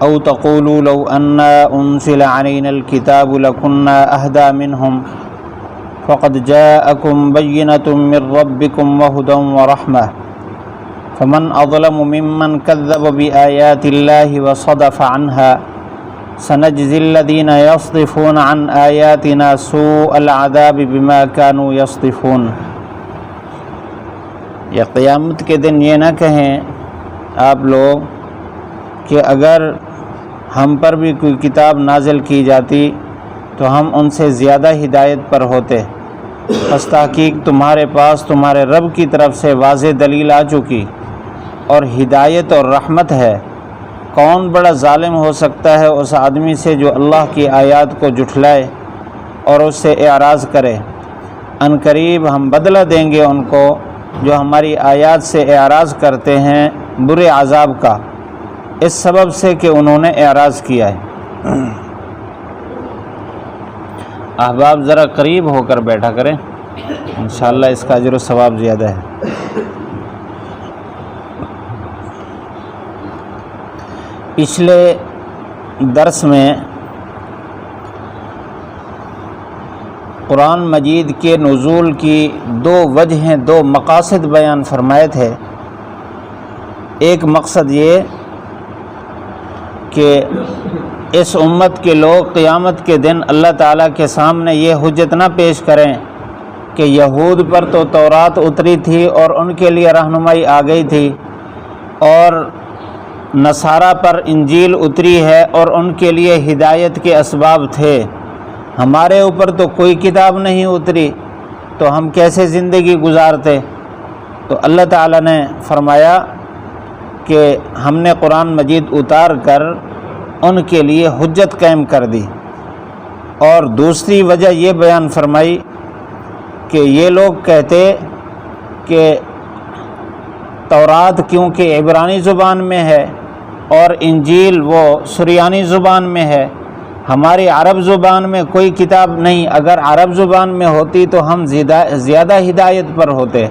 او تقولوا لو أنا أنزل علينا الكتاب لكنا أهدى منهم فقد جاءكم بينة من ربكم وهدى ورحمة فمن أظلم ممن كذب بآيات الله وصدف عنها سنجزي الذين يصدفون عن آياتنا سوء العذاب بما كانوا يصدفون۔ یا قیامت کے دن یہ نہ کہیں آپ لوگ کہ اگر ہم پر بھی کوئی کتاب نازل کی جاتی تو ہم ان سے زیادہ ہدایت پر ہوتے، پس تحقیق تمہارے پاس تمہارے رب کی طرف سے واضح دلیل آ چکی اور ہدایت اور رحمت ہے۔ کون بڑا ظالم ہو سکتا ہے اس آدمی سے جو اللہ کی آیات کو جھٹلائے اور اس سے اعراض کرے۔ ان قریب ہم بدلہ دیں گے ان کو جو ہماری آیات سے اعراض کرتے ہیں برے عذاب کا، اس سبب سے کہ انہوں نے اعراض کیا ہے۔ احباب ذرا قریب ہو کر بیٹھا کریں، انشاءاللہ اس کا اجر و ثواب زیادہ ہے۔ پچھلے درس میں قرآن مجید کے نزول کی دو وجہیں، دو مقاصد بیان فرمائے تھے۔ ایک مقصد یہ کہ اس امت کے لوگ قیامت کے دن اللہ تعالیٰ کے سامنے یہ حجت نہ پیش کریں کہ یہود پر تو تورات اتری تھی اور ان کے لیے رہنمائی آ گئی تھی، اور نصارہ پر انجیل اتری ہے اور ان کے لیے ہدایت کے اسباب تھے، ہمارے اوپر تو کوئی کتاب نہیں اتری تو ہم کیسے زندگی گزارتے؟ تو اللہ تعالیٰ نے فرمایا کہ ہم نے قرآن مجید اتار کر ان کے لیے حجت قائم کر دی۔ اور دوسری وجہ یہ بیان فرمائی کہ یہ لوگ کہتے کہ تورات کیونکہ عبرانی زبان میں ہے اور انجیل وہ سریانی زبان میں ہے، ہماری عرب زبان میں کوئی کتاب نہیں، اگر عرب زبان میں ہوتی تو ہم زیادہ ہدایت پر ہوتے۔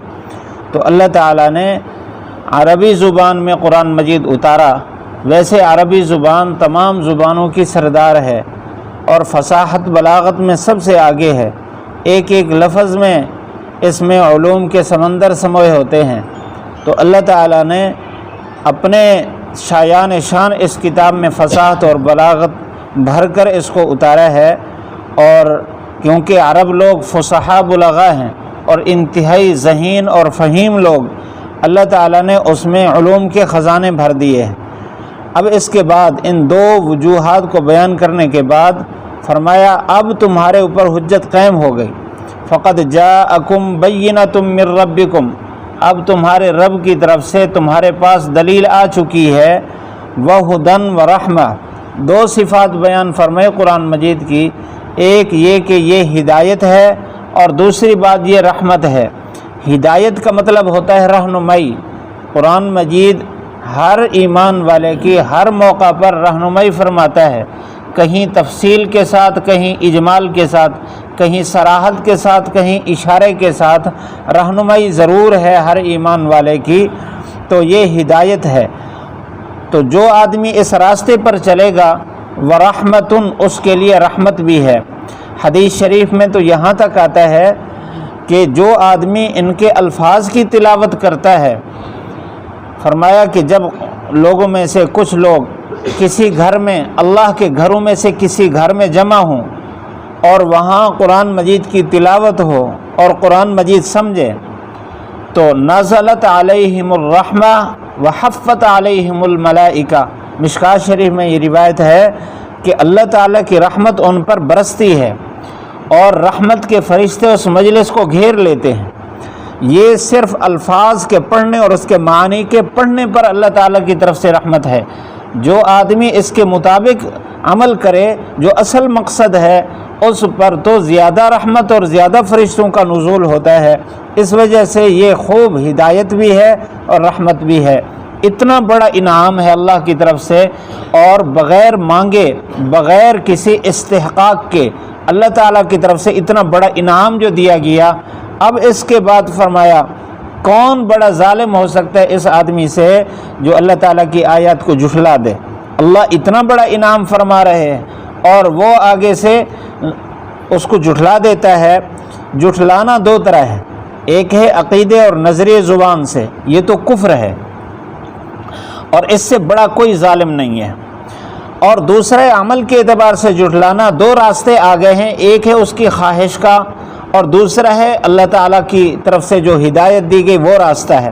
تو اللہ تعالیٰ نے عربی زبان میں قرآن مجید اتارا۔ ویسے عربی زبان تمام زبانوں کی سردار ہے اور فصاحت بلاغت میں سب سے آگے ہے، ایک ایک لفظ میں اس میں علوم کے سمندر سموئے ہوتے ہیں۔ تو اللہ تعالیٰ نے اپنے شایان شان اس کتاب میں فصاحت اور بلاغت بھر کر اس کو اتارا ہے، اور کیونکہ عرب لوگ فصحاء بلغاء ہیں اور انتہائی ذہین اور فہیم لوگ، اللہ تعالیٰ نے اس میں علوم کے خزانے بھر دیے ہیں۔ اب اس کے بعد ان دو وجوہات کو بیان کرنے کے بعد فرمایا اب تمہارے اوپر حجت قائم ہو گئی۔ فقد جاءکم بینۃ من ربکم، اب تمہارے رب کی طرف سے تمہارے پاس دلیل آ چکی ہے۔ وہدی ورحمہ، دو صفات بیان فرمائے قرآن مجید کی، ایک یہ کہ یہ ہدایت ہے اور دوسری بات یہ رحمت ہے۔ ہدایت کا مطلب ہوتا ہے رہنمائی۔ قرآن مجید ہر ایمان والے کی ہر موقع پر رہنمائی فرماتا ہے، کہیں تفصیل کے ساتھ، کہیں اجمال کے ساتھ، کہیں صراحت کے ساتھ، کہیں اشارے کے ساتھ رہنمائی ضرور ہے ہر ایمان والے کی۔ تو یہ ہدایت ہے۔ تو جو آدمی اس راستے پر چلے گا ورحمتن، اس کے لیے رحمت بھی ہے۔ حدیث شریف میں تو یہاں تک آتا ہے کہ جو آدمی ان کے الفاظ کی تلاوت کرتا ہے، فرمایا کہ جب لوگوں میں سے کچھ لوگ کسی گھر میں، اللہ کے گھروں میں سے کسی گھر میں جمع ہوں اور وہاں قرآن مجید کی تلاوت ہو اور قرآن مجید سمجھے، تو نزلت علیہم الرحمہ وحفت علیہم الملائکہ۔ مشکوٰۃ شریف میں یہ روایت ہے کہ اللہ تعالیٰ کی رحمت ان پر برستی ہے اور رحمت کے فرشتے اس مجلس کو گھیر لیتے ہیں۔ یہ صرف الفاظ کے پڑھنے اور اس کے معنی کے پڑھنے پر اللہ تعالیٰ کی طرف سے رحمت ہے۔ جو آدمی اس کے مطابق عمل کرے جو اصل مقصد ہے، اس پر تو زیادہ رحمت اور زیادہ فرشتوں کا نزول ہوتا ہے۔ اس وجہ سے یہ خوب ہدایت بھی ہے اور رحمت بھی ہے۔ اتنا بڑا انعام ہے اللہ کی طرف سے، اور بغیر مانگے، بغیر کسی استحقاق کے اللہ تعالیٰ کی طرف سے اتنا بڑا انعام جو دیا گیا۔ اب اس کے بعد فرمایا کون بڑا ظالم ہو سکتا ہے اس آدمی سے جو اللہ تعالیٰ کی آیات کو جھٹلا دے۔ اللہ اتنا بڑا انعام فرما رہے ہیں اور وہ آگے سے اس کو جھٹلا دیتا ہے۔ جھٹلانا دو طرح ہے، ایک ہے عقیدے اور نظریے زبان سے، یہ تو کفر ہے اور اس سے بڑا کوئی ظالم نہیں ہے، اور دوسرے عمل کے اعتبار سے جھٹلانا، دو راستے آ گئے ہیں، ایک ہے اس کی خواہش کا اور دوسرا ہے اللہ تعالیٰ کی طرف سے جو ہدایت دی گئی وہ راستہ ہے۔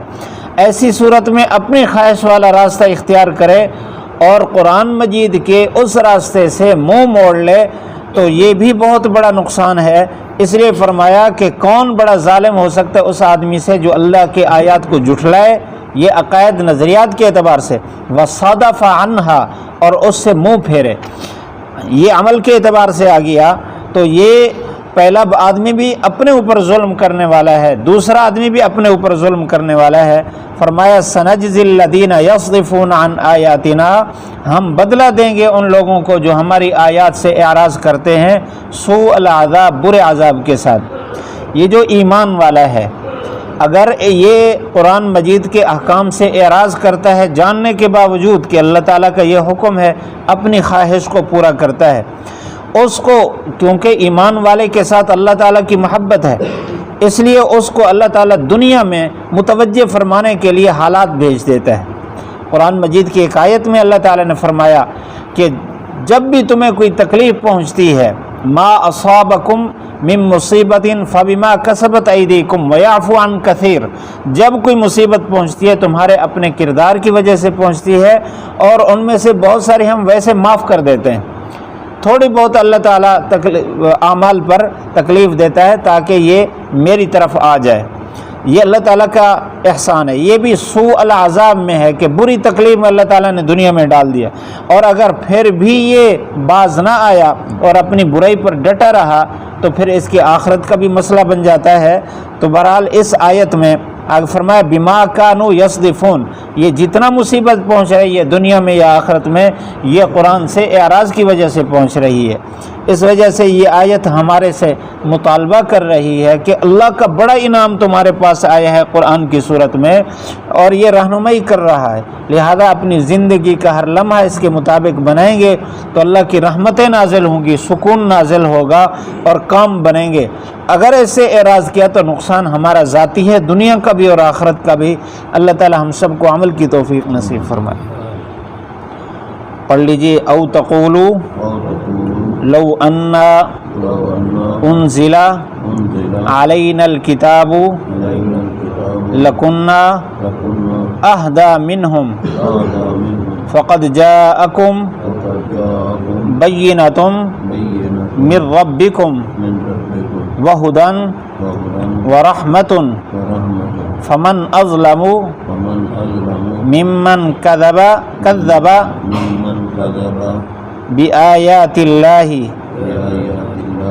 ایسی صورت میں اپنی خواہش والا راستہ اختیار کرے اور قرآن مجید کے اس راستے سے منہ موڑ لے تو یہ بھی بہت بڑا نقصان ہے۔ اس لیے فرمایا کہ کون بڑا ظالم ہو سکتا ہے اس آدمی سے جو اللہ کے آیات کو جھٹلائے، یہ عقائد نظریات کے اعتبار سے، وصدف عنہا، اور اس سے منہ پھیرے۔ یہ عمل کے اعتبار سے آ گیا تو یہ پہلا آدمی بھی اپنے اوپر ظلم کرنے والا ہے، دوسرا آدمی بھی اپنے اوپر ظلم کرنے والا ہے۔ فرمایا سنجزی الذین یصدفون عن آیاتنا، ہم بدلہ دیں گے ان لوگوں کو جو ہماری آیات سے اعراض کرتے ہیں، سوء العذاب، برے عذاب کے ساتھ۔ یہ جو ایمان والا ہے اگر یہ قرآن مجید کے احکام سے اعراض کرتا ہے جاننے کے باوجود کہ اللہ تعالیٰ کا یہ حکم ہے، اپنی خواہش کو پورا کرتا ہے، اس کو کیونکہ ایمان والے کے ساتھ اللہ تعالیٰ کی محبت ہے، اس لیے اس کو اللہ تعالیٰ دنیا میں متوجہ فرمانے کے لیے حالات بھیج دیتا ہے۔ قرآن مجید کی ایک آیت میں اللہ تعالیٰ نے فرمایا کہ جب بھی تمہیں کوئی تکلیف پہنچتی ہے، ما اصابکم من مصیبت فبما کسبت ایدیکم ویعفو عن کثیر، جب کوئی مصیبت پہنچتی ہے تمہارے اپنے کردار کی وجہ سے پہنچتی ہے اور ان میں سے بہت ساری ہم ویسے معاف کر دیتے ہیں، تھوڑی بہت اللہ تعالیٰ اعمال پر تکلیف دیتا ہے تاکہ یہ میری طرف آ جائے۔ یہ اللہ تعالیٰ کا احسان ہے۔ یہ بھی سوء العذاب میں ہے کہ بری تکلیف میں اللہ تعالیٰ نے دنیا میں ڈال دیا، اور اگر پھر بھی یہ باز نہ آیا اور اپنی برائی پر ڈٹا رہا تو پھر اس کی آخرت کا بھی مسئلہ بن جاتا ہے۔ تو بہرحال اس آیت میں آگے فرمایا بما کانوا یصدفون، یہ جتنا مصیبت پہنچ رہی ہے دنیا میں یا آخرت میں، یہ قرآن سے اعراض کی وجہ سے پہنچ رہی ہے۔ اس وجہ سے یہ آیت ہمارے سے مطالبہ کر رہی ہے کہ اللہ کا بڑا انعام تمہارے پاس آیا ہے قرآن کی صورت میں، اور یہ رہنمائی کر رہا ہے، لہذا اپنی زندگی کا ہر لمحہ اس کے مطابق بنائیں گے تو اللہ کی رحمتیں نازل ہوں گی، سکون نازل ہوگا اور کام بنیں گے۔ اگر ایسے اعراض کیا تو نقصان ہمارا ذاتی ہے، دنیا کا بھی اور آخرت کا بھی۔ اللہ تعالی ہم سب کو عمل کی توفیق نصیب فرمائے۔ پڑھ لیجیے او تقولو لو انا انزل علینا الکتاب لکنا اہدی منہم فقد جاءکم بینۃ من ربکم وہدی ورحمۃ فمن اظلم ممن کذب بآیات اللہ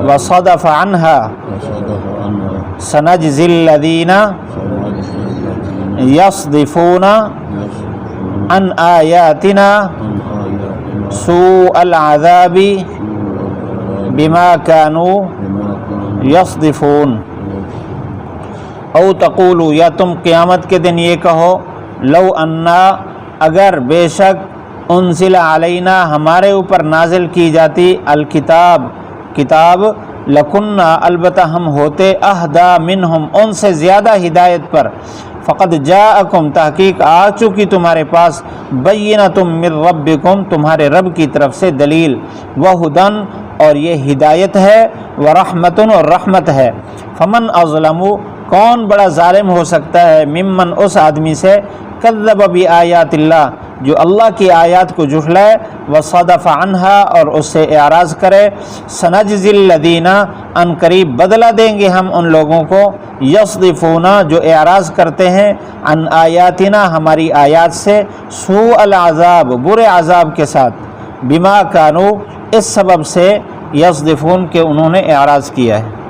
وصدف عنها سنجزی الذین یصدفون عن آیاتنا سوء العذاب بما كانوا یصدفون۔ او تقولو، یا تم قیامت کے دن یہ کہو، لو انا، اگر بے شک، انزل علینا، ہمارے اوپر نازل کی جاتی، الکتاب، کتاب، لکنہ، البتہ ہم ہوتے، اہدی منہم، ان سے زیادہ ہدایت پر، فقد جاءکم، تحقیق آ چکی تمہارے پاس، بینۃ من ربکم، تمہارے رب کی طرف سے دلیل، وہدی، اور یہ ہدایت ہے، ورحمۃ، اور رحمت ہے، فمن اظلم، کون بڑا ظالم ہو سکتا ہے، ممن، اس آدمی سے، کذب بآیات اللہ، جو اللہ کی آیات کو جھٹلائے، وصدف عنہا، اور اس سے اعراض کرے، سنجزی الذین، ان قریب بدلہ دیں گے ہم ان لوگوں کو، یصدفون، جو اعراض کرتے ہیں، عن آیاتنا، ہماری آیات سے، سوء العذاب، برے عذاب کے ساتھ، بما کانوا، اس سبب سے، یصدفون، کہ انہوں نے اعراض کیا ہے۔